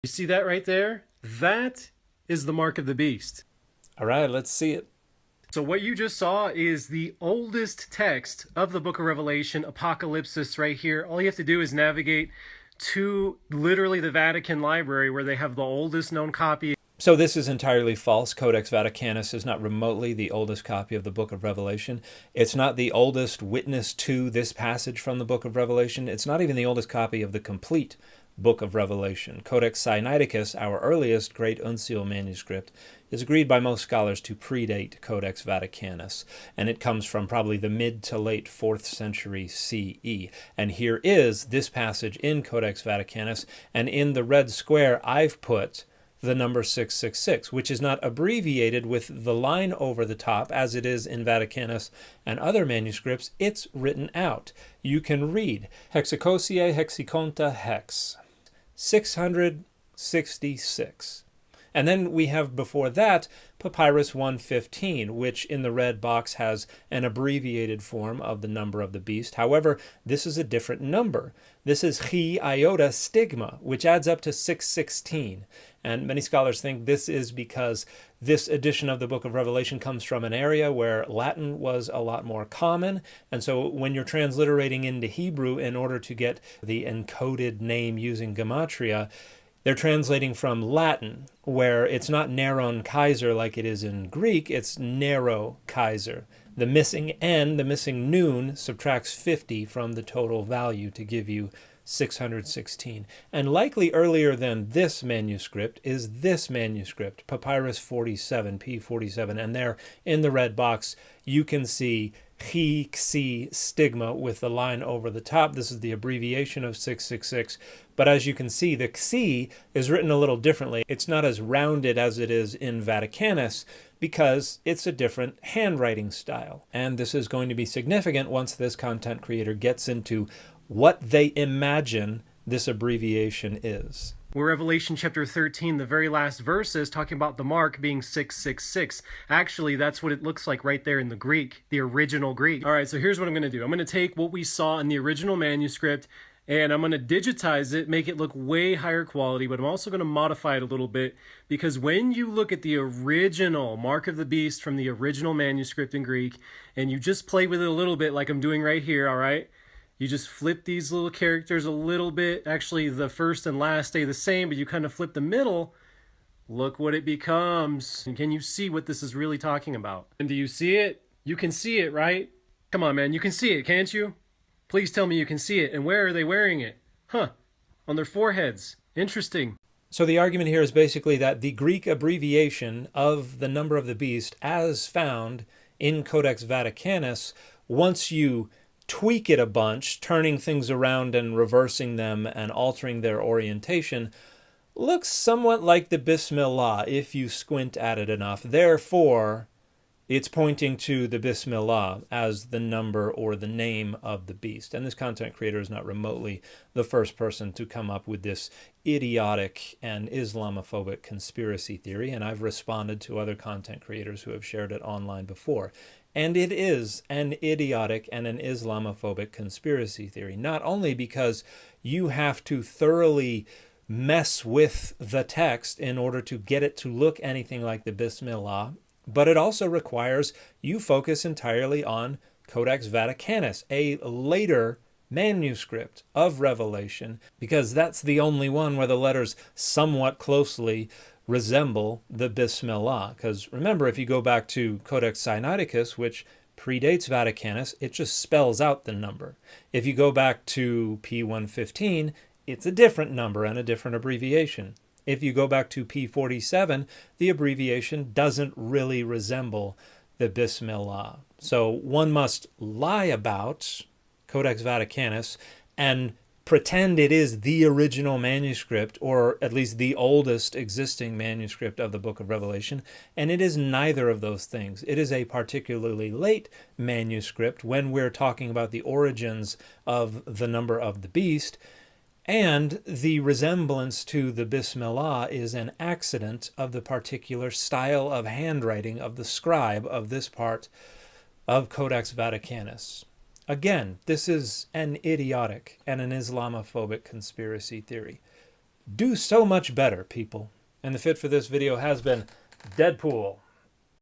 You see that right there? That is the mark of the beast. All right, let's see it. So what you just saw is the oldest text of the book of Revelation, Apocalypse, right here. All you have to do is navigate to literally the Vatican Library where they have the oldest known copy. So this is entirely false. Codex Vaticanus is not remotely the oldest copy of the book of Revelation. It's not the oldest witness to this passage from the book of Revelation. It's not even the oldest copy of the complete book of Revelation. Codex Sinaiticus, our earliest great uncial manuscript, is agreed by most scholars to predate Codex Vaticanus, and it comes from probably the mid to late 4th century CE. And here is this passage in Codex Vaticanus, and in the red square I've put the number 666, which is not abbreviated with the line over the top as it is in Vaticanus and other manuscripts. It's written out. You can read Hexacosia Hexiconta Hex 666. And then we have before that Papyrus 115, which in the red box has an abbreviated form of the number of the beast. However, this is a different number. This is Chi Iota Stigma, which adds up to 616. And many scholars think this is because this edition of the book of Revelation comes from an area where Latin was a lot more common. And so when you're transliterating into Hebrew in order to get the encoded name using gematria, they're translating from Latin, where it's not Neron Kaiser like it is in Greek, it's Nero Kaiser. The missing N, the missing noon, subtracts 50 from the total value to give you 616. And likely earlier than this manuscript is this manuscript, Papyrus 47, P47. And there in the red box, you can see Chi Xi Stigma with the line over the top. This is the abbreviation of 666. But as you can see, the Xi is written a little differently. It's not as rounded as it is in Vaticanus because it's a different handwriting style. And this is going to be significant once this content creator gets into what they imagine this abbreviation is. Where Revelation chapter 13, the very last verse is talking about the mark being 666. Actually, that's what it looks like right there in the Greek, the original Greek. All right, so here's what I'm going to do. I'm going to take what we saw in the original manuscript and I'm going to digitize it, make it look way higher quality, but I'm also going to modify it a little bit because when you look at the original Mark of the Beast from the original manuscript in Greek and you just play with it a little bit like I'm doing right here, all right? You just flip these little characters a little bit. Actually, the first and last stay the same, but you kind of flip the middle. Look what it becomes. And can you see what this is really talking about? And do you see it? You can see it, right? Come on, man. You can see it, can't you? Please tell me you can see it. And where are they wearing it? Huh. On their foreheads. Interesting. So the argument here is basically that the Greek abbreviation of the number of the beast as found in Codex Vaticanus, once you tweak it a bunch, turning things around and reversing them and altering their orientation, looks somewhat like the Bismillah if you squint at it enough. Therefore, it's pointing to the Bismillah as the number or the name of the beast. And this content creator is not remotely the first person to come up with this idiotic and Islamophobic conspiracy theory, and I've responded to other content creators who have shared it online before. And it is an idiotic and an Islamophobic conspiracy theory, not only because you have to thoroughly mess with the text in order to get it to look anything like the Bismillah, but it also requires you focus entirely on Codex Vaticanus, a later manuscript of Revelation, because that's the only one where the letters somewhat closely resemble the Bismillah. Because remember, if you go back to Codex Sinaiticus, which predates Vaticanus, it just spells out the number. If you go back to P115, it's a different number and a different abbreviation. If you go back to P47, the abbreviation doesn't really resemble the Bismillah. So one must lie about Codex Vaticanus and pretend it is the original manuscript, or at least the oldest existing manuscript of the book of Revelation, and it is neither of those things. It is a particularly late manuscript when we're talking about the origins of the number of the beast, and the resemblance to the Bismillah is an accident of the particular style of handwriting of the scribe of this part of Codex Vaticanus. Again, this is an idiotic and an Islamophobic conspiracy theory. do so much better, people. And the fit for this video has been Deadpool.